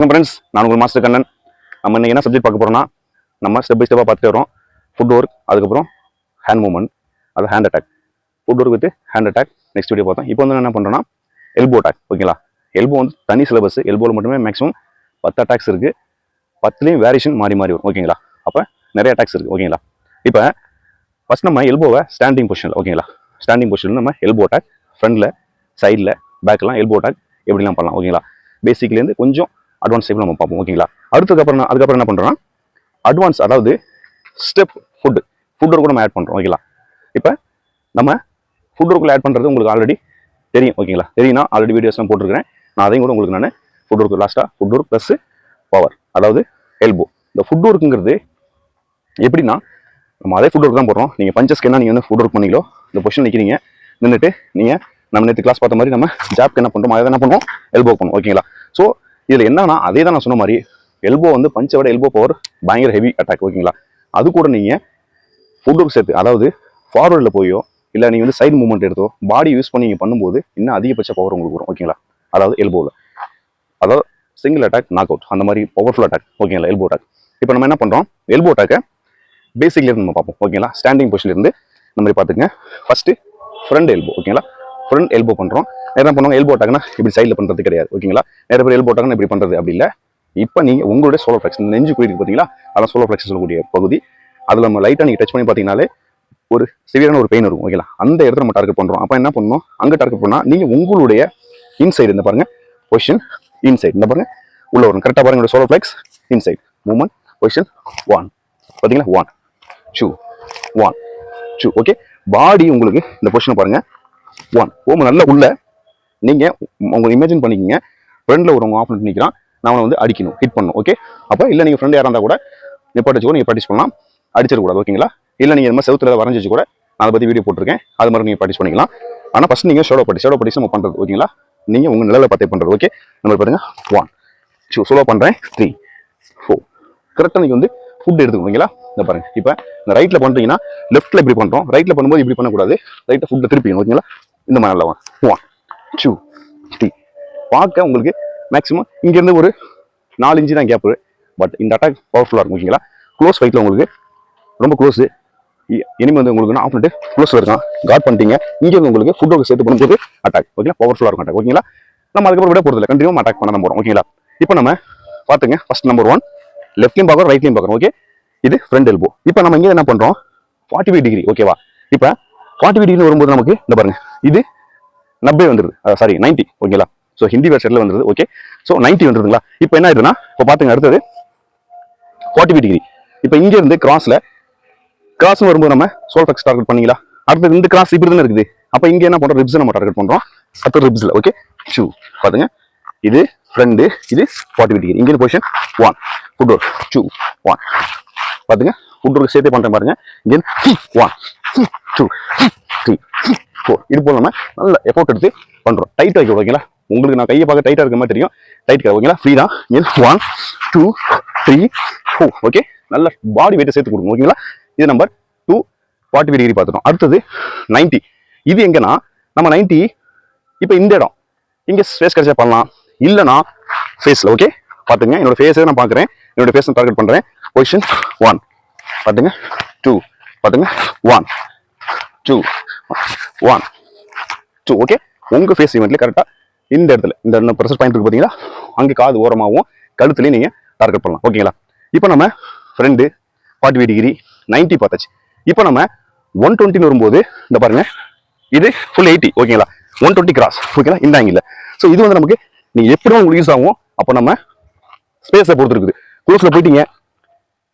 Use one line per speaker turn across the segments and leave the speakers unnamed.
Friends, நான் உங்கள் master Kannan. நம்ம இன்னைக்கு என்ன சப்ஜெக்ட் பார்க்க போறோம்னா, நம்ம ஸ்டெப் பை ஸ்டெப்பாக பார்த்துட்டு வரோம். ஃபுட் ஒர்க், அதுக்கப்புறம் ஹேண்ட் மூவ்மெண்ட், அது hand attack. Food work with hand attack next video பார்த்தோம். இப்போ வந்து என்ன பண்ணுறோம்னா எல்போ அட்டாக். ஓகேங்களா, எல்போ வந்து தனி சிலபஸ். எல்போவில் மட்டுமே மேக்ஸிமம் 10 அட்டாக்ஸ் இருக்குது. 10லையும் வேரியேஷன் மாறி மாறி வரும். ஓகேங்களா, அப்போ நிறைய அட்டாக்ஸ் இருக்குது. ஓகேங்களா, இப்போ ஃபஸ்ட் நம்ம எல்போவை ஸ்டாண்டிங் பொசிஷனில், ஓகேங்களா, ஸ்டாண்டிங் பொசிஷனில் நம்ம எல்போ அட்டாக் ஃப்ரண்டில், சைடில், பேக்கெலாம் எல்போ அட்டாக் எப்படிலாம் பண்ணலாம். ஓகேங்களா, பேசிக்லேருந்து கொஞ்சம் அட்வான்ஸ் டைப்பில் நம்ம பார்ப்போம். ஓகேங்களா, அதுக்கப்புறம் என்ன பண்ணுறோம்னா அட்வான்ஸ், அதாவது ஸ்டெப் ஃபுட் ஒர்க் கூட நம்ம ஆட் பண்ணுறோம். ஓகேங்களா, இப்போ நம்ம ஃபுட் ஒர்க்கில் ஆட் பண்ணுறது உங்களுக்கு ஆல்ரெடி தெரியும். ஓகேங்களா, தெரியும்னா ஆல்ரெடி வீடியோஸ்லாம் போட்டிருக்கிறேன். நான் அதையும் கூட உங்களுக்கு நான் ஃபுட் ஒர்க் லாஸ்ட்டாக ஃபுட் ஒர்க் ப்ளஸ் பவர், அதாவது எல்போ. இந்த ஃபுட் ஒர்க்குங்கிறது எப்படின்னா, நம்ம அதே ஃபுட் ஒர்க் தான் போடுறோம். நீங்கள் பஞ்சஸ்க்கு என்ன நீங்கள் வந்து ஃபுட் ஒர்க் பண்ணீங்களோ, இந்த பொசிஷன் நிற்கிறீங்க, நின்றுட்டு நீங்கள் நம்ம நேற்று கிளாஸ் பார்த்த மாதிரி நம்ம ஜாப்க்கு என்ன பண்ணுறோம், அதை என்ன பண்ணுவோம், எல்போ பண்ணுவோம். ஓகேங்களா, ஸோ இதில் என்னன்னா அதே தான் நான் சொன்ன மாதிரி எல்போ வந்து பஞ்சை விட எல்போ பவர் பயங்கர ஹெவி அட்டாக். ஓகேங்களா, அது கூட நீங்கள் ஃபுட் ஒர்க் சேர்த்து, அதாவது ஃபார்வர்டில் போயோ இல்லை நீங்கள் வந்து சைடு மூவ்மெண்ட் எடுத்தோ பாடி யூஸ் பண்ணி நீங்கள் பண்ணும்போது இன்னும் அதிகபட்ச பவர் உங்களுக்கு வரும். ஓகேங்களா, அதாவது எல்போவில், அதாவது சிங்கிள் அட்டாக், நாக் அவுட், அந்த மாதிரி பவர்ஃபுல் அட்டாக். ஓகேங்களா, எல்போ அட்டாக். இப்போ நம்ம என்ன பண்ணுறோம், எல்போ அட்டாக்கை பேசிக்லேருந்து நம்ம பார்ப்போம். ஓகேங்களா, ஸ்டாண்டிங் பொசிஷன்லேருந்து இந்த மாதிரி பார்த்துங்க. First front elbow. ஓகேங்களா, ஃப்ரண்ட் எல்போ பண்ணுறோம். என்ன பண்ணுவாங்க, எல்போ அட்டாக்னா இப்படி சைடில் பண்ணுறது கிடையாது. ஓகேங்களா, நிறைய பேர் எல்போ அட்டாக்னா இப்படி பண்ணுறது அப்படி இல்லை. இப்போ நீங்கள் உங்களுடைய சோலோ ஃப்ளெக்ஸ், நெஞ்சு போயிட்டு பார்த்தீங்களா, அதான் சோலோ ஃப்ளெக்ஸ் சொல்லக்கூடிய பகுதி. அதில் நம்ம லைட்டாக நீங்கள் டச் பண்ணி பார்த்தீங்கனாலே ஒரு சிவியரான ஒரு பெயின் இருக்கும். ஓகேங்களா, அந்த இடத்துல நம்ம டார்கெட் பண்ணுறோம். அப்போ என்ன பண்ணணும், அங்கே டார்கெட் பண்ணால் நீங்கள் உங்களுடைய இன்சைடு இந்த பாருங்க பொசிஷன், இன்சைட் இந்த பாருங்க உள்ள வரும். கரெக்டாக பாருங்க, solo flex, inside movement, position 1 பார்த்தீங்களா, 1 2 1 2. ஓகே, பாடி உங்களுக்கு இந்த பொசிஷனை பாருங்க, 1 ஓம் நல்லா உள்ள. நீங்கள் உங்களை இமேஜின் பண்ணிக்கிங்க, ஃப்ரெண்டில் ஒரு உங்கள் ஆப்போனன்ட் நிற்கிறான், நான் அவனை வந்து அடிக்கணும், ஹிட் பண்ணணும். ஓகே, அப்போ இல்லை நீங்கள் ஃப்ரெண்ட் யாராக இருந்தால் கூட நிப்பாட்டிச்சு நீங்கள் ப்ராக்டிஸ் பண்ணலாம், அடிச்சிடக்கூடாது. ஓகேங்களா, இல்லை நீங்கள் இந்த மாதிரி செவுத்துல வரைஞ்சி வச்சு கூட நான் அதை பற்றி வீடியோ போட்டிருக்கேன், அது மாதிரி நீங்கள் ப்ராக்டிஸ் பண்ணிக்கலாம். ஆனால் ஃபஸ்ட் நீங்கள் ஷேடோ ப்ராக்டிஸ் நம்ம பண்ணுறது. ஓகேங்களா, நீங்கள் உங்கள் நிலையில் பார்த்தே பண்ணுறது. ஓகே, நம்ம பாருங்க 1 2 ஸ்லோ பண்ணுறேன், 3 4 கரெக்டாக நீங்கள் வந்து ஃபுட் எடுத்துக்கணும். ஓகேங்களா, இந்த பாருங்க, இப்போ இந்த ரைட்டில் பண்ணுறீங்கன்னா லெஃப்ட்டில் இப்படி பண்ணுறோம், ரைட்டில் பண்ணும்போது இப்படி பண்ணக்கூடாது, ரைட்டை ஃபுட்டில் திருப்பிங்க. ஓகேங்களா, இந்த மாதிரி நல்லா 1 2 3 பார்க்க உங்களுக்கு மேக்ஸிமம் இங்கேருந்து ஒரு 4 இன்ச்சு தான் கேப்பு, பட் இந்த அட்டாக் பவர்ஃபுல்லாக இருக்கும். ஓகேங்களா, க்ளோஸ் ஃபைட்டில் உங்களுக்கு ரொம்ப க்ளோஸு, இனிமேல் வந்து உங்களுக்கு ஆப்போனன்ட் க்ளோஸில் இருக்கான், கார்ட் பண்ணிட்டீங்க, இங்கே வந்து உங்களுக்கு ஃபுட் ஒர்க் சேர்த்து பண்ணும்போது அட்டாக். ஓகேங்களா, பவர்ஃபுல்லாக இருக்கும் அட்டாக். ஓகேங்களா, நம்ம அதுக்கப்புறம் விட போகிறதில்ல, கண்டினியூ அட்டாக் பண்ண தான் போகிறோம். ஓகேங்களா, இப்போ நம்ம பார்த்துங்க, ஃபர்ஸ்ட் நம்பர் 1 லெஃப்ட்லையும் பார்க்குறோம், ரைட்லையும் பார்க்குறோம். ஓகே, இது ஃப்ரண்ட் எல்போ. இப்போ நம்ம இங்கே என்ன பண்ணுறோம், 45 டிகிரி. ஓகேவா, இப்போ 45 டிகிரி வரும்போது நமக்கு இந்த பாருங்க, இது 90 வந்துருது, சாரி 90. ஓகேங்களா, ஸோ ஹிந்தி வெர்ஷனில் வந்துருது. Okay, so 90 வந்துருதுங்களா. இப்போ என்ன ஆயிடுதுன்னா, இப்போ பார்த்துங்க, அடுத்தது 45 டிகிரி. இப்போ இங்கே இருந்து கிராஸ் வரும்போது நம்ம சோல் ஃப்ளெக்ஸ் டார்கெட் பண்ணீங்களா, அடுத்தது இந்த கிராஸ் இப்படி தானே இருக்குது. அப்போ இங்கே என்ன பண்ணுறோம், ரிப்ஸ் நம்ம டார்கெட் பண்ணுறோம், அடுத்த ரிப்ஸில். ஓகே, ஷூ பார்த்துங்க, இது ஃப்ரண்ட், இது 45 டிகிரி. இங்கே பொசிஷன் 1 ஃபுட் ஒர்க் 2 1 பார்த்துங்க, ஃபுட் ஒர்க் சேர்த்தே பண்ணுறேன் பாருங்க. இங்கே 1 2 3 4 இது போல் நம்ம நல்ல எஃபோர்ட் எடுத்து பண்ணுறோம். டைட் வைக்க. ஓகேங்களா, உங்களுக்கு நான் கையை பார்க்க டைட்டாக இருக்க மாதிரி தெரியும், டைட். ஓகேங்களா, ஃப்ரீ தான். 1 2 3 4. ஓகே, நல்ல பாடி வெயிட்டை சேர்த்து கொடுங்க. ஓகேங்களா, இது நம்பர் 2 45 டிகிரி பார்த்துட்டோம். அடுத்தது 90. இது எங்கன்னா நம்ம 90 இப்போ இந்த இடம் இங்கே ஃபேஸ் கிடைச்சா பண்ணலாம், இல்லைனா ஃபேஸில். ஓகே, பார்த்துங்க, என்னோட ஃபேஸை நான் பார்க்குறேன், என்னோட ஃபேஸ் டார்கெட் பண்ணுறேன். பொசிஷன் 1 பார்த்துங்க, 2 பார்த்துங்க, 1 2 1 2. ஓகே, உங்கள் ஃபேஸ் ஈவெண்ட்லேயே கரெக்டாக இந்த இடத்துல இந்த ப்ரெஷர் பாயிண்ட் இருக்கு பார்த்தீங்களா, அங்கே காது ஓரமாகவும் கழுத்துலேயும் நீங்கள் டார்கெட் பண்ணலாம். ஓகேங்களா, இப்போ நம்ம ஃப்ரெண்டு 45 டிகிரி 90 பார்த்தாச்சு. இப்போ நம்ம 120 வரும்போது இந்த பாருங்க, இது ஃபுல் 80. ஓகேங்களா, 120 கிராஸ். ஓகேங்களா, இந்த ஆங்கிள். ஸோ இது வந்து நமக்கு நீங்கள் எப்படி உங்களுக்கு யூஸ் ஆகும், அப்போ நம்ம ஸ்பேஸை பொறுத்து இருக்குது. க்ளோஸில் போயிட்டீங்க,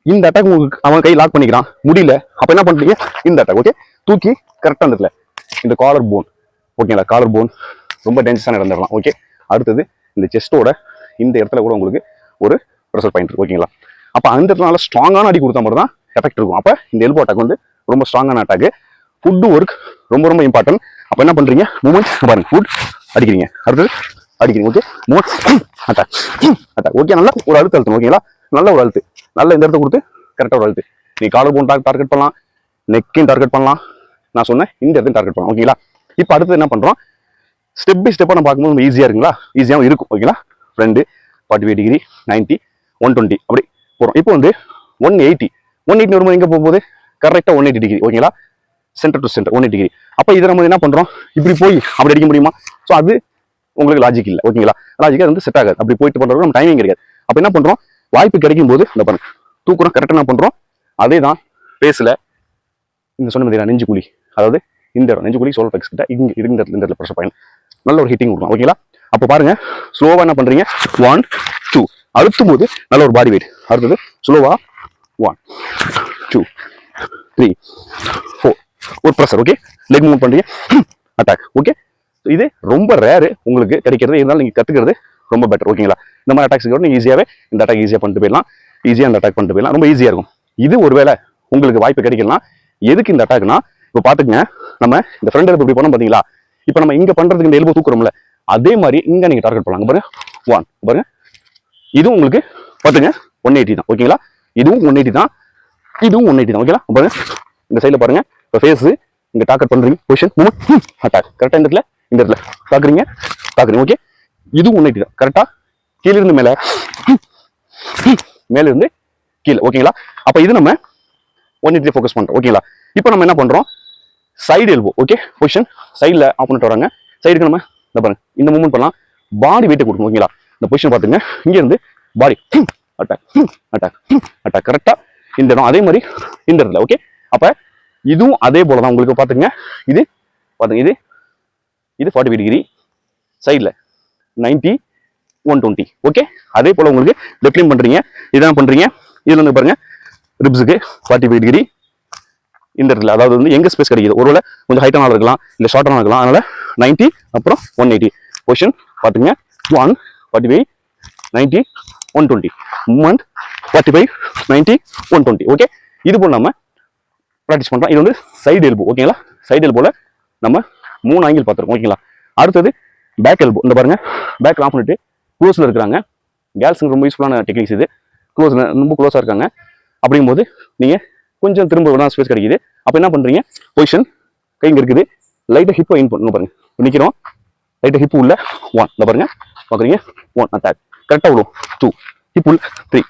இந்த அட்டாக் உங்களுக்கு அவன் கை லாக் பண்ணிக்கிறான், முடியல, அப்போ என்ன பண்ணுறீங்க, இந்த அட்டாக். ஓகே, தூக்கி கரெக்டாக இருந்துல இந்த காலர் போன். ஓகேங்களா, காலர் போன் ரொம்ப டேஞ்சரஸான இடந்துடலாம். ஓகே, அடுத்தது இந்த செஸ்டோட இந்த இடத்துல கூட உங்களுக்கு ஒரு ப்ரெஷர் பாயிண்ட் இருக்கு. ஓகேங்களா, அப்போ அந்த இடத்துல நல்லா ஸ்ட்ராங்கான அடி கொடுத்தா மட்டும் தான் எஃபெக்ட் இருக்கும். அப்போ இந்த எல்போ அட்டாக் வந்து ரொம்ப ஸ்ட்ராங்கான அட்டாக். ஃபுட் ஒர்க் ரொம்ப ரொம்ப இம்பார்ட்டன்ட். அப்போ என்ன பண்ணுறீங்க, மூமெண்ட் பாருங்க, ஃபுட் அடிக்கிறீங்க, அடுத்தது அடிக்கிறீங்க. Okay, movement attack attack. Okay, நல்லா ஒரு அழுத்து அழுத்தணும். ஓகேங்களா, நல்ல ஒரு அழுத்து, நல்ல இந்த இடத்த கொடுத்து கரெக்டாக ஒரு அழுத்து. நீ காலர் போன் டார்கெட் பண்ணலாம், நெக்கையும் டார்கெட் பண்ணலாம், நான் சொன்னேன் இந்த இடத்தையும் டார்கெட் பண்ணலாம். ஓகேங்களா, இப்போ அடுத்து என்ன பண்ணுறோம், ஸ்டெப் பை ஸ்டெப்பாக நம்ம பார்க்கும்போது ஈஸியாக இருக்குங்களா, ஈஸியாகவும் இருக்கும். ஓகேங்களா, ஃப்ரெண்டு 45 டிகிரி 90 120 அப்படி போகிறோம். இப்போ வந்து 180 வரும்போது எங்கே போகும்போது கரெக்டாக 180 டிகிரி ஓகேங்களா, சென்டர் டு சென்டர் 180 டிகிரி. அப்போ இதை நம்ம என்ன பண்ணுறோம், இப்படி போய் அப்படி அடிக்க முடியுமா? ஸோ அது உங்களுக்கு லாஜிக் இல்லை ஓகேங்களா, லாஜிக்காக வந்து செட் ஆகாது. அப்படி போயிட்டு பண்ணுறது நம்ம டைமிங் கிடையாது. அப்போ என்ன பண்ணுறோம், வாய்ப்பு கிடைக்கும் போது இந்த பாருங்க தூக்குறோம், கரெக்டாக என்ன பண்ணுறோம், அதே தான் பேஸில் இந்த சொன்ன மாதிரி நெஞ்சு குழி, அதாவது இந்த இடம் நெஞ்சு குழி சோலர் ஃப்ளெக்ஸ் கிட்ட இங்கே இந்த இடத்துல ப்ரெஷர் பாயிண்ட் நல்ல ஒரு ஹிட்டிங் கொடுக்கும் ஓகேங்களா. அப்போ பாருங்க ஸ்லோவாக என்ன பண்ணுறீங்க, 1 2 அழுத்தும் போது நல்ல ஒரு பாடி வெயிட். அடுத்தது ஸ்லோவா 1 2 3 4 ஒரு ப்ரெஷர் ஓகே, லெக் மூவ் பண்ணுறீங்க, அட்டாக் ஓகே. இது ரொம்ப ரேரு உங்களுக்கு கிடைக்கிறது, இருந்தாலும் நீங்கள் கற்றுக்கிறது ரொம்ப பெட்டர் ஓகேங்களா. இந்த மாதிரி அட்டாக்ஸ் நீங்கள் ஈஸியாகவே இந்த அட்டாக் ஈஸியாக பண்ணிட்டு போயிடலாம், ஈஸியாக அந்த அட்டாக் பண்ணிட்டு போயிடலாம், ரொம்ப ஈஸியாக இருக்கும். இது ஒருவேளை உங்களுக்கு வாய்ப்பு கிடைக்கலாம். எதுக்கு இந்த அட்டாக்னா, இப்போ பார்த்துக்கங்க, நம்ம இந்த ஃப்ரெண்ட் எல்போ இப்படி பண்ணோம் பார்த்தீங்களா, இப்போ நம்ம இங்கே பண்ணுறதுக்கு இந்த எல்போ தூக்குறோம்ல, அதே மாதிரி இங்கே நீங்கள் டார்கெட் பண்ணலாம். பாருங்க 1 பாருங்க, இதுவும் உங்களுக்கு பார்த்துங்க 180 தான் ஓகேங்களா, இதுவும் 180 தான், இதுவும் 180 தான் ஓகேங்களா. பாருங்க இந்த சைடில் பாருங்க, இப்போ ஃபேஸு இங்கே டார்கெட் பண்ணுறீங்க, பொசிஷன் மூவ்மெண்ட் அட்டாக் கரெக்டாக இந்த இடத்துல தாக்குறீங்க ஓகே. இதுவும் 180 தான் கரெக்டாக, கீழே இருந்து மேலே, மேலே இருந்து கீழே ஓகேங்களா. அப்போ இது நம்ம 180 ஃபோக்கஸ் பண்ணுறோம் ஓகேங்களா. இப்போ நம்ம என்ன பண்ணுறோம், சைடு எல்போ ஓகே, பொசிஷன் சைடில் ஆப்போனட் வராங்க, சைடுக்கு நம்ம இந்த பாருங்க இந்த மூவ்மெண்ட் பண்ணலாம், பாடி வெயிட்டை கொடுக்கணும் ஓகேங்களா. இந்த பொசிஷன் பார்த்துங்க, இங்கே இருந்து பாடி அட்டாக் அட்டாக் அட்டாக் கரெக்டாக இந்த இடம், அதே மாதிரி இந்த இடத்துல ஓகே. அப்போ இதுவும் அதே போல தான் உங்களுக்கு பார்த்துங்க, இது பார்த்துங்க, இது 45 டிகிரி சைடில் 90 120 ஓகே. அதே போல் உங்களுக்கு லெஃப்ட்லையும் பண்ணுறீங்க, இதான் பண்ணுறீங்க, இதில் வந்து பாருங்க ரிப்ஸுக்கு 45 டிகிரி இந்த இடத்துல, அதாவது வந்து எங்கே ஸ்பேஸ் கிடைக்குது, ஒருவேளை கொஞ்சம் ஹைட்டான இருக்கலாம் இல்லை ஷார்ட்டான இருக்கலாம், அதனால 90 அப்புறம் 180 பொசிஷன் பார்த்துங்க, 1 45 90 120 மூவ்மெண்ட் 45 90 120 ஓகே. இது போல் நம்ம ப்ராக்டிஸ் பண்ணுறோம். இது வந்து சைடு எல்போ ஓகேங்களா. சைடு எல்போல நம்ம 3 ஆங்கிள் பார்த்துருக்கோம் ஓகேங்களா. அடுத்தது பேக் எல்போ, இந்த பாருங்க பேக் ஆஃப் பண்ணிட்டு க்ளோஸில் இருக்கிறாங்க, கேர்ள்ஸுக்கு ரொம்ப யூஸ்ஃபுல்லான டெக்னிக்ஸ் இது. க்ளோஸில் ரொம்ப க்ளோஸாக இருக்காங்க, அப்படிங்கும்போது நீங்கள் கொஞ்சம் திரும்ப விட ஸ்பேஸ் கிடைக்குது. அப்போ என்ன பண்ணுறீங்க, பொசிஷன் கை இங்கே இருக்குது, லைட்டாக ஹிப்பை இன் பண்ணணும் பாருங்க, நிற்கிறோம் லைட்டாக ஹிப்பு உள்ள 1 இந்த பாருங்க பார்க்குறீங்க 1 அட்டாக் கரெக்டாக விடும், 2 ஹிப் உள்ள 3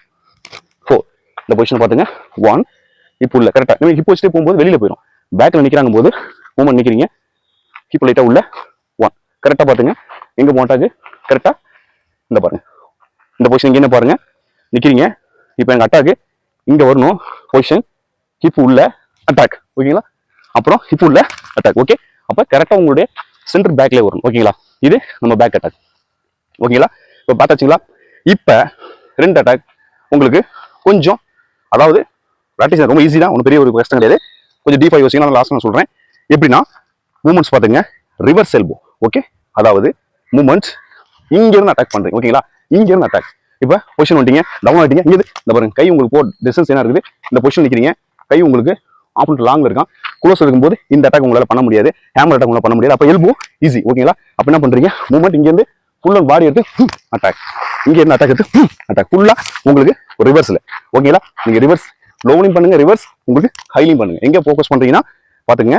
4 இந்த பொசிஷன் பார்த்துங்க 1 ஹிப் உள்ள கரெக்டாக. நீங்கள் ஹிப் வச்சுட்டு போகும்போது வெளியில் போயிடும், பேக்கில் நிற்கிறாங்க போது மூமெண்ட் நிற்கிறீங்க, ஹிப் லைட்டாக உள்ள 1 கரெக்டாக பார்த்துங்க, எங்கே போட்டாக்கு கரெக்டாக இந்த பாருங்க இந்த பொசிஷன் இங்கே என்ன பாருங்க நிற்கிறீங்க. இப்போ எங்கள் அட்டாக்கு இங்கே வரணும், பொசிஷன் ஹிப் உள்ள அட்டாக் ஓகேங்களா, அப்புறம் ஹிப் உள்ள அட்டாக் ஓகே. அப்போ கரெக்டாக உங்களுடைய சென்டர் பேக்லேயே வரும் ஓகேங்களா. இது நம்ம பேக் அட்டாக் ஓகேங்களா. இப்போ பார்த்தாச்சுங்களா. இப்போ 2 அட்டாக் உங்களுக்கு கொஞ்சம், அதாவது ப்ராக்டிஸ் ரொம்ப ஈஸி தான், ஒன்றும் பெரிய ஒரு கஷ்டம் கிடையாது. கொஞ்சம் டீஃபாக யோசிங்க, நான் லாஸ்ட் நான் சொல்கிறேன் எப்படின்னா, மூமெண்ட்ஸ் பார்த்துங்க, ரிவர்ஸ் எல்போ ஓகே, அதாவது மூமெண்ட்ஸ் இங்கேருந்து அட்டாக் பண்ணுறீங்க ஓகேங்களா, இங்கேருந்து அட்டாக். இப்போ பொசிஷன் வந்துட்டீங்க, டவுன் ஆகிட்டீங்க, இங்கே இந்த பாருங்க கை உங்களுக்கு போ டிஸ்டன்ஸ் என்ன இருக்குது, இந்த பொசிஷன் நிற்கிறீங்க, கை உங்களுக்கு ஆப்போனன்ட் லாங்கில் இருக்கான், க்ளோஸ் இருக்கும்போது இந்த அட்டாக் உங்களால் பண்ண முடியாது, ஹேமர் அட்டாக் உங்களால் பண்ண முடியாது. அப்போ எல்போ ஈஸி ஓகேங்களா. அப்போ என்ன பண்ணுறீங்க, மூவ்மெண்ட் இங்கேருந்து ஃபுல் அண்ட் பாடி எடுத்து அட்டாக், இங்கே இருந்து அட்டாக் எடுத்து அட்டாக் ஃபுல்லாக உங்களுக்கு ஒரு ரிவர்ஸில் ஓகேங்களா. நீங்கள் ரிவர்ஸ் லோவிங் பண்ணுங்க, ரிவர்ஸ் உங்களுக்கு ஹைலிங் பண்ணுங்க. எங்கே ஃபோக்கஸ் பண்ணுறீங்கன்னா பார்த்துங்க,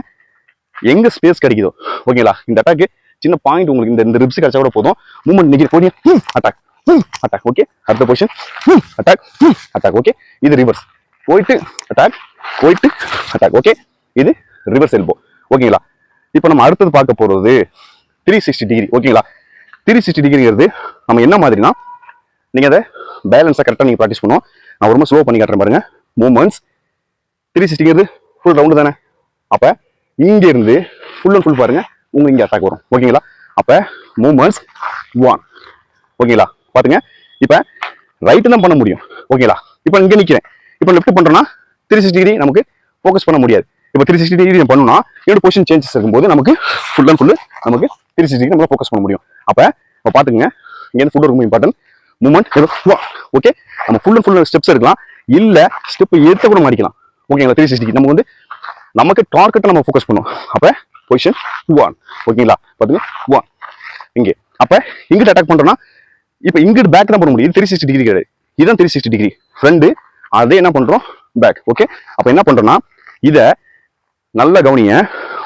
எங்கே ஸ்பேஸ் கிடைக்குதோ ஓகேங்களா. இந்த அட்டாக்கு சின்ன பாயிண்ட் உங்களுக்கு இந்த ரிப்ஸ் கிடைச்சா கூட போதும், மூவ்மெண்ட் நிற்கிற போய் அட்டாக் அட்டாக் ஓகே. அடுத்த பொசிஷன் அட்டாக் அட்டாக் ஓகே. இது ரிவர்ஸ் போயிட்டு அட்டாக் போயிட்டு அட்டாக் ஓகே. இது ரிவர்ஸ் எல்போ ஓகேங்களா. இப்போ நம்ம அடுத்தது பார்க்க போகிறது 360 டிகிரி ஓகேங்களா. 360 டிகிரிங்கிறது நம்ம என்ன மாதிரினா, நீங்கள் அதை பேலன்ஸாக கரெக்டாக நீங்கள் ப்ராக்டிஸ் பண்ணுவோம். நான் ரொம்ப ஸ்லோ பண்ணி காட்டுறேன் பாருங்க. மூமெண்ட்ஸ் 360ங்கிறது ஃபுல் ரவுண்டு தானே. அப்போ இங்கே இருந்து ஃபுல் அண்ட் ஃபுல் பாருங்க, உங்களுக்கு இங்கே அட்டாக் வரும் ஓகேங்களா. அப்போ மூமெண்ட்ஸ் 1 ஓகேங்களா. பாருங்க, இப்போ ரைட்டு தான் பண்ண முடியும் ஓகேங்களா. இப்போ இங்கே நிற்கிறேன், இப்போ லெஃப்ட் பண்ணுறோன்னா 360 டிகிரி நமக்கு ஃபோக்கஸ் பண்ண முடியாது. இப்போ 360 டிகிரி பண்ணணும்னா என்னோட பொசிஷன் சேஞ்சஸ் இருக்கும்போது நமக்கு ஃபுல் அண்ட் ஃபுல்லு நமக்கு 360 டிகிரி நம்மளால் ஃபோக்கஸ் பண்ண முடியும். அப்போ பார்த்துங்க, இங்கே ஃபுல் ரொம்ப இம்பார்ட்டன்ட் மூமெண்ட் ஓகே. நம்ம ஃபுல் அண்ட் ஃபுல் ஸ்டெப்ஸ் எடுக்கலாம், இல்லை ஸ்டெப் எடுத்த கூட மாறிக்கலாம் ஓகேங்களா. 360 டிகிரி நம்ம வந்து நமக்கு டார்கெட்டை நம்ம ஃபோக்கஸ் பண்ணுவோம். அப்போ பொசிஷன் 1 ஓகேங்களா. பார்த்துங்க 1 இங்கே. அப்போ இங்கிட்ட அட்டாக் பண்ணுறோன்னா இப்போ இங்கிட்டு பேக் தான் பண்ண முடியும், 360 டிகிரி கிடையாது, இதுதான் 360 டிகிரி ஃப்ரெண்டு. அதே என்ன பண்ணுறோம் பேக் ஓகே. அப்போ என்ன பண்ணுறோன்னா இதை நல்லா கவனிங்க,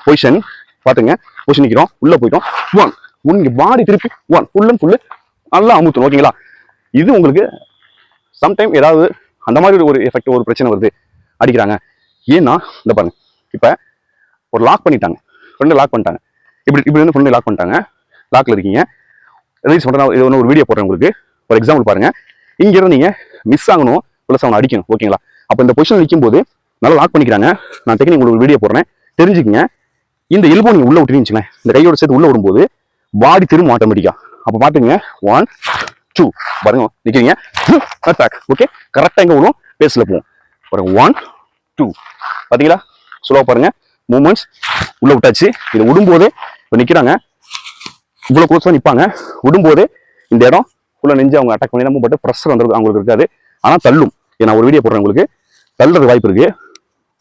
பொசிஷன் பார்த்துங்க, பொசிஷன் நிற்கிறோம், உள்ளே போயிட்டோம் 1 இங்கே பாடி திருப்பி 1 ஃபுல் அண்ட் ஃபுல்லு நல்லா அமுத்தணும் ஓகேங்களா. இது உங்களுக்கு சம்டைம் ஏதாவது அந்த மாதிரி ஒரு எஃபெக்ட் ஒரு பிரச்சனை வருது அடிக்கிறாங்க. ஏன்னா இந்த பாருங்க, இப்போ ஒரு லாக் பண்ணிட்டாங்க, ஃப்ரெண்டு லாக் பண்ணிட்டாங்க, இப்படி வந்து ஃப்ரெண்டு லாக் பண்ணிட்டாங்க, லாக்ல இருக்கீங்க, ரிலீஸ் பண்ணுறேன். இது ஒரு வீடியோ போடுறேன் உங்களுக்கு. ஃபார் எக்ஸாம்பிள் பாருங்க, இங்கிருந்து நீங்க மிஸ் ஆகணும், ப்ளஸ் அவனை அடிக்கணும். ஓகேங்களா? அப்போ இந்த பொசிஷன் நிற்கும் போது நல்லா லாக் பண்ணிக்கிறாங்க. நான் டெக்னிக் உங்களுக்கு வீடியோ போடுறேன், தெரிஞ்சுக்கங்க. இந்த எல்போ நீங்க உள்ள விட்டுருந்துச்சுங்களேன், இந்த கையோட சேர்த்து உள்ள விடும்போது பாடி திரும்ப ஆட்டோமேட்டிக்கா. அப்போ பாத்துங்க, 1 2 பாருங்க, நிக்கிறீங்க, அட்டாக். ஓகே, கரெக்டா எங்க விடும், பேஸ்ல போகும் பாருங்க. 1 2 பாத்தீங்களா? ஸ்லோவா பாருங்க, மூவ்மெண்ட்ஸ் உள்ள விட்டாச்சு. இதை விடும்போது இப்போ நிக்கிறாங்க, இவ்வளவு க்ளோஸா நிப்பாங்க. விடும்போது இந்த இடம் உள்ள நெஞ்சு அவங்க அட்டாக் பண்ணி நம்ம பட்டு ப்ரெஷர் வந்து அவங்களுக்கு இருக்காது. ஆனா தள்ளும். நான் ஒரு வீடியோ போடுறேன் உங்களுக்கு, தள்ளுறது வாய்ப்பு இருக்கு.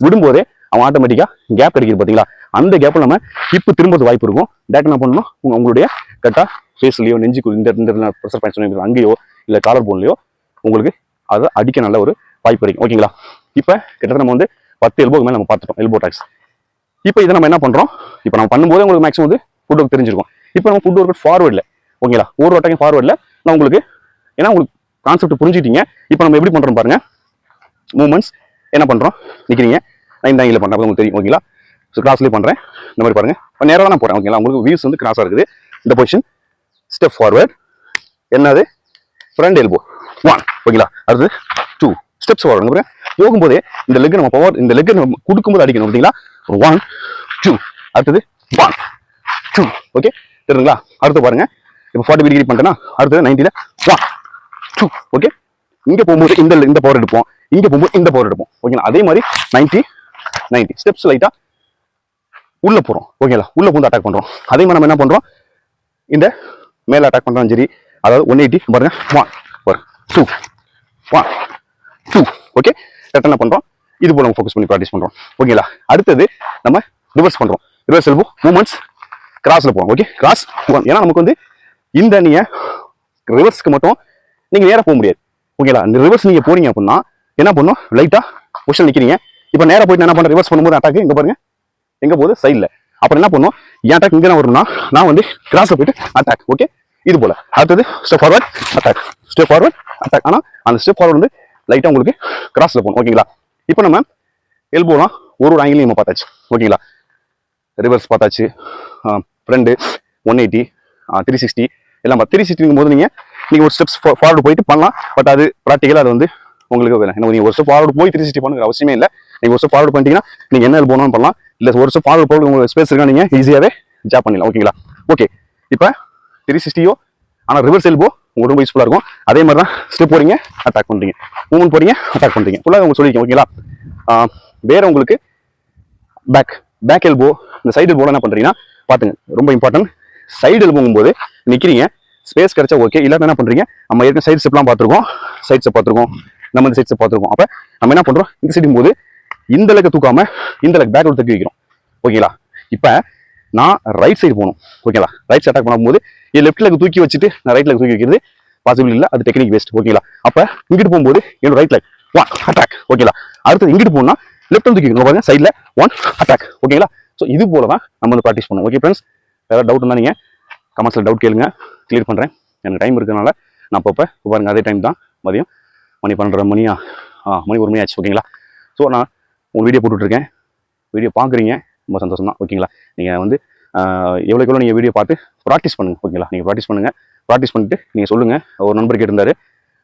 விடும்போதே அவன் ஆட்டோமேட்டிக்கா கேப் கிடைக்குது பாத்தீங்களா? அந்த கேப்ல நம்ம ஹிப்பு திரும்பது வாய்ப்பு இருக்கும். டேரக்டா என்ன பண்ணணும், உங்களுடைய கரெக்டா ஃபேஸ்லயோ நெஞ்சுக்கு இந்த ப்ரெஷர் பாயிண்ட்ஸ் அங்கேயோ இல்ல காலர் போன்லயோ உங்களுக்கு அதை அடிக்க நல்ல ஒரு வாய்ப்பு இருக்கும். ஓகேங்களா? இப்போ கிட்டத்தட்ட நம்ம வந்து 10 எல்போக்கு மேலே நம்ம பார்த்துட்டோம், எல்போ டாக்ஸ். இப்போ இதை நம்ம என்ன பண்றோம், இப்போ நம்ம பண்ணும்போது உங்களுக்கு மேக்ஸிமம் வந்து ஃபுட் ஒர்க் தெரிஞ்சிருக்கும். இப்போ நம்ம ஃபுட் ஒர்க் ஃபார்வர்டில், ஓகேங்களா, ஒரு அட்டாக்கும் ஃபார்வர்டில் நான் உங்களுக்கு, ஏன்னா உங்களுக்கு கான்செப்ட் புரிஞ்சுட்டீங்க. இப்போ நம்ம எப்படி பண்றோம் பாருங்க, மூவ்மெண்ட்ஸ் என்ன பண்றோம், நிக்கிறீங்க, நான் இந்த ஆங்கில பண்றேன், உங்களுக்கு தெரியும். ஓகேங்களா? ஸோ கிராஸ்லேயே பண்றேன், இந்த மாதிரி பாருங்க, நேராக தான் நான் போறேன். ஓகேங்களா? உங்களுக்கு வியூஸ் வந்து கிராஸாக இருக்குது. இந்த பொசிஷன், ஸ்டெப் ஃபார்வர்ட், என்னது ஃப்ரண்ட் எல்போ 1, ஓகேங்களா? அடுத்து 2 ஸ்டெப்ஸ் ஃபார்வர்ட். போகும்போதே இந்த லெக் நம்ம பவர், இந்த லெக் நம்ம கொடுக்கும்போது அடிக்கணும். ஓகேங்களா? 1 2, அடுத்தது 1 2. ஓகே, தெரியுங்களா? அடுத்து பாருங்க, இப்போ 40 டிகிரி பண்ணிட்டேன்னா அடுத்தது 90ல 1 2. ஓகே, இங்க போகும்போது இந்த பவர் எடுப்போம், இங்க போகும்போது இந்த பவர் எடுப்போம். ஓகேங்களா? அதே மாதிரி 90 ஸ்டெப்ஸ் லைட்டா உள்ள போறோம். ஓகேங்களா? உள்ள போந்து அட்டாக் பண்றோம். அதே மாதிரி நம்ம என்ன பண்றோம், இந்த மேல அட்டாக் பண்றோம். சரி, அதாவது 180 பாருங்க, 1 2 1 2. ஓகே, என்ன பண்றோம், இது போல நம்ம ஃபோக்கஸ் பண்ணி ப்ராக்டிஸ் பண்றோம். ஓகேங்களா? அடுத்தது நம்ம ரிவர்ஸ் பண்றோம். ரிவர்ஸ் எல்போ மூவ்மெண்ட்ஸ் கிராஸ்ல போறோம். Okay, cross 1. ஏன்னா நமக்கு வந்து இந்த நீங்க ரிவர்ஸ்க்கு மட்டும் நீங்க நேரா போக முடியாது. ஓகேங்களா? இந்த ரிவர்ஸ் நீங்க போறீங்க அப்படின்னா என்ன பண்ணும், லைட்டா பொசிஷன் நிக்கிறீங்க. இப்போ நேரா போயிட்டு என்ன பண்றேன், ரிவர்ஸ் பண்ணும்போது அட்டாக் இங்க பாருங்க, எங்க போகுது, சைட்ல. அப்புறம் என்ன பண்ணும், என் அட்டாக் இங்க தான் வரும்னா நான் வந்து கிராஸ்ல போயிட்டு அட்டாக். ஓகே, இது போல. அடுத்தது step forward attack, step forward attack. ஆனா அந்த ஸ்டெப் ஃபார்வர்ட் வந்து லைட்டா உங்களுக்கு கிராஸ்ல போகணும். ஓகேங்களா? இப்போ நம்ம எல்போலாம் ஒரு ஆங்கிலையும் நம்ம பார்த்தாச்சு. ஓகேங்களா? ரிவர்ஸ் பார்த்தாச்சு, ஃப்ரண்ட் 180 360 எல்லாம் 360 போது நீங்க ஒரு ஸ்டெப்ஸ் ஃபார்வர்டு போயிட்டு பண்ணலாம். பட் அது ப்ராக்டிக்கலா அது வந்து உங்களுக்கு நீங்க ஒரு ஸ்டெப் ஃபார்வர்டு போய் 360 பண்ணுங்கிற அவசியமே இல்லை. நீங்க ஒரு ஸ்டெப் ஃபார்வர்டு பண்ணிட்டீங்கன்னா நீங்க என்ன எல்போனாலும் பண்ணலாம். இல்ல ஒரு ஸ்டெப் ஃபார்வர்டு போய் உங்களுக்கு ஸ்பேஸ் இருக்கா, நீங்க ஈஸியாவே ஜாப் பண்ணிடலாம். ஓகேங்களா? ஓகே, இப்போ 360யோ ஆனால் ரிவர்ஸ் எல்போ உங்களுக்கு ரொம்ப யூஸ்ஃபுல்லாக இருக்கும். அதே மாதிரி தான் ஸ்டெப் போறீங்க, அட்டாக் பண்ணுறீங்க, மூவ்மெண்ட் போறீங்க, அட்டாக் பண்ணுறீங்க, ஃபுல்லாக உங்களுக்கு சொல்லியிருக்கேன். ஓகேங்களா? வேற உங்களுக்கு பேக் எல்போ, இந்த சைடு எல்போ என்ன பண்றீங்கன்னா பாத்துங்க, ரொம்ப இம்பார்ட்டன்ட். சைடு எல்போங்கும் போது நிக்கிறீங்க, ஸ்பேஸ் கிடைச்சா ஓகே, இல்லாம என்ன பண்றீங்க, நம்ம ஏற்கனவே சைடு ஸ்டெப்லாம் பார்த்துருக்கோம், சைட் ஸ்டெப் பார்த்துருக்கோம், நம்ம இந்த சைட் ஸ்டெப் பார்த்துருக்கோம். அப்போ நம்ம என்ன பண்றோம், இந்த சைடும் போது இந்த லெக்க தூக்காம இந்த லெக் பேக்ல தூக்கி வைக்கிறோம். ஓகேங்களா? இப்போ நான் ரைட் சைடு போகணும். ஓகேங்களா? ரைட் சைட் அட்டாக் பண்ணும்போது என் லெஃப்ட் லெக் தூக்கி வச்சுட்டு நான் ரைட் லெக் தூக்கி வைக்கிறது பாசிபிள் இல்லை, அது டெக்னிக் வேஸ்ட். ஓகேங்களா? அப்போ இங்கிட்டு போகும்போது என்னோட ரைட் லெக் 1 அட்டாக். ஓகேங்களா? அடுத்து இங்கிட்டு போனா லெஃப்ட் தூக்கி வைக்கணும் பாருங்க, சைடில் 1 அட்டாக். ஓகேங்களா? ஸோ இது போல தான் நம்ம வந்து ப்ராக்டிஸ் பண்ணுவோம். ஓகே ஃப்ரெண்ட்ஸ், ஏதாவது டவுட் இருந்தால் நீங்கள் கமெண்ட்ஸில் டவுட் கேளுங்க, கிளியர் பண்ணுறேன். எனக்கு டைம் இருக்கிறனால நான் இப்போ பாருங்க, அதே டைம் தான், மதியம் மணி 12:30 மணியா, மணி 1 மணி ஆச்சு. ஓகேங்களா? ஸோ நான் உங்கள் வீடியோ போட்டுட்ருக்கேன், வீடியோ பார்க்குறீங்க, ரொம்ப சந்தோஷம் தான். ஓகேங்களா? நீங்கள் வந்து எவ்வளோக்கு எவ்வளோ நீங்கள் வீடியோ பார்த்து ப்ராக்டிஸ் பண்ணுங்கள். ஓகேங்களா? நீங்கள் ப்ராக்டிஸ் பண்ணுங்கள், ப்ராக்டிஸ் பண்ணிட்டு நீங்கள் சொல்லுங்கள். ஒரு நண்பர் கேட்டிருந்தாரு,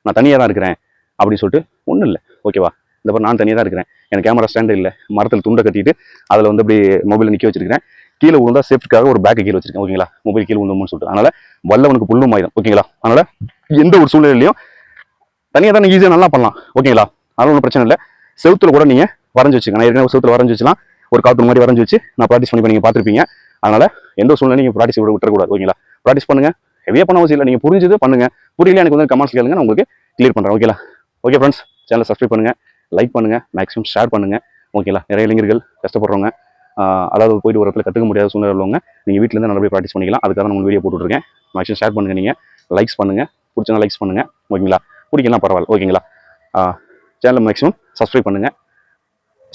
நான் தனியாக தான் இருக்கிறேன் அப்படின்னு சொல்லிட்டு. ஒன்றும் இல்லை, ஓகேவா? இந்த மாதிரி நான் தனியாக தான் இருக்கிறேன், எனக்கு கேமரா ஸ்டாண்டு இல்லை, மரத்தில் துண்டை கட்டிட்டு அதில் வந்து அப்படி மொபைலில் நிற்க வச்சிருக்கிறேன். கீழே விழுந்தா சேஃப்டிக்காக ஒரு பேக்கை கீழே வச்சிருக்கேன். ஓகேங்களா? மொபைல் கீழே விழுந்தோம்னு சொல்லிட்டு. அதனால வல்லவனுக்கு புல்லும் ஆயிடும். ஓகேங்களா? அதனால எந்த ஒரு சூழ்நிலையிலையும் தனியாக தான் ஈஸியாக நல்லா பண்ணலாம். ஓகேங்களா? அதனால ஒன்றும் பிரச்சனை இல்லை. செவுத்துல கூட நீங்கள் வரைஞ்சி வச்சுக்கோங்க. நான் ஏற்கனவே செவுத்துல வரைஞ்சி வச்சுலாம் ஒரு கார்ட்டூன் மாதிரி வரைஞ்சி வச்சு நான் ப்ராக்டிஸ் பண்ணி நீங்கள் பார்த்துருப்பீங்க. அதனால எந்த சூழ்நிலை நீங்கள் ப்ராக்டிஸ் விட்டுறக்கூடாது. ஓகேங்களா? ப்ராக்டிஸ் பண்ணுங்க, ஹெவியாக பண்ண அவசியம் இல்லை. நீங்கள் புரிஞ்சது பண்ணுங்க, புரியல எனக்கு வந்து கமெண்ட்ஸ் கேளுங்க, நான் உங்களுக்கு கிளியர் பண்ணுறேன். ஓகேங்களா? ஓகே ஃப்ரெண்ட்ஸ், சேனலை சப்ஸ்கிரைப் பண்ணுங்க, லைக் பண்ணுங்க, மேக்ஸிமம் ஷேர் பண்ணுங்க. ஓகேங்களா? நிறைய இளைஞர்கள் கஷ்டப்படுறவங்க, அதாவது போயிட்டு ஒரு இடத்துல கற்றுக்க முடியாத சூழ்நிலை உள்ளவங்க, நீங்கள் வீட்டிலேருந்து நல்லபடியாக ப்ராக்டிஸ் பண்ணிக்கலாம். அதுக்காக நான் வீடியோ போட்டுருக்கேன். மேக்ஸிமம் ஷேர் பண்ணுங்க, நீங்கள் லைக்ஸ் பண்ணுங்க, பிடிச்சா லைக்ஸ் பண்ணுங்க. ஓகேங்களா? பிடிக்கலாம் பரவாயில்ல. ஓகேங்களா? சேனலை மேக்ஸிமம் சப்ஸ்கிரைப் பண்ணுங்க,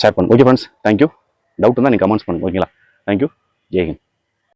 ஷேர் பண்ணுங்க. Okay friends, thank you. டவுட் இருந்தால் நீங்கள் கமெண்ட்ஸ் பண்ணுங்க. ஓகேங்களா? தேங்க்யூ. ஜெய் ஹிந்த்.